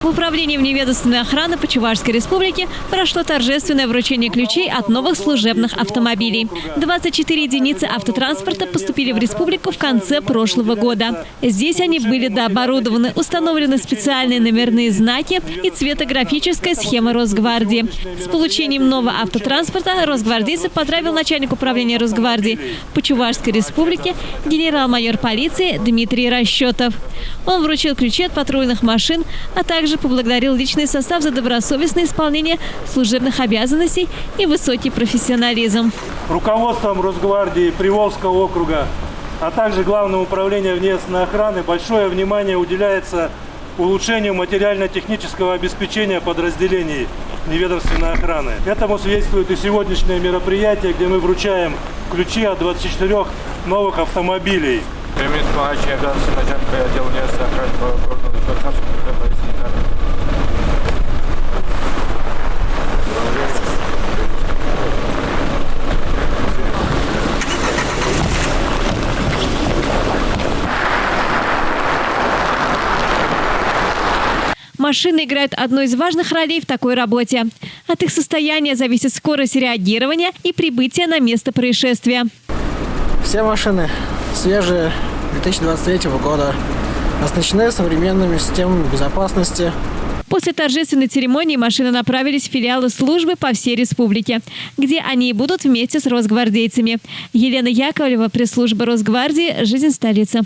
В управлении вневедомственной охраны по Чувашской республике прошло торжественное вручение ключей от новых служебных автомобилей. 24 единицы автотранспорта поступили в республику в конце прошлого года. Здесь они были дооборудованы, установлены специальные номерные знаки и цветографическая схема Росгвардии. С получением нового автотранспорта росгвардейцев поздравил начальник управления Росгвардии по Чувашской республике генерал-майор полиции Дмитрий Расчетов. Он вручил ключи от патрульных машин, а также поблагодарил личный состав за добросовестное исполнение служебных обязанностей и высокий профессионализм. Руководством Росгвардии Приволжского округа, а также Главным управлением вневедомственной охраны большое внимание уделяется улучшению материально-технического обеспечения подразделений вневедомственной охраны. Этому свидетельствует и сегодняшнее мероприятие, где мы вручаем ключи от 24 новых автомобилей. Исполняющий обязанности начальника отдела вневедомственной охраны по городу Чувашскому Машины играют одну из важных ролей в такой работе. От их состояния зависит скорость реагирования и прибытия на место происшествия. Все машины свежие, 2023 года, оснащены современными системами безопасности. После торжественной церемонии машины направились в филиалы службы по всей республике, где они и будут вместе с росгвардейцами. Елена Яковлева, пресс-служба Росгвардии, «Жизнь столицы».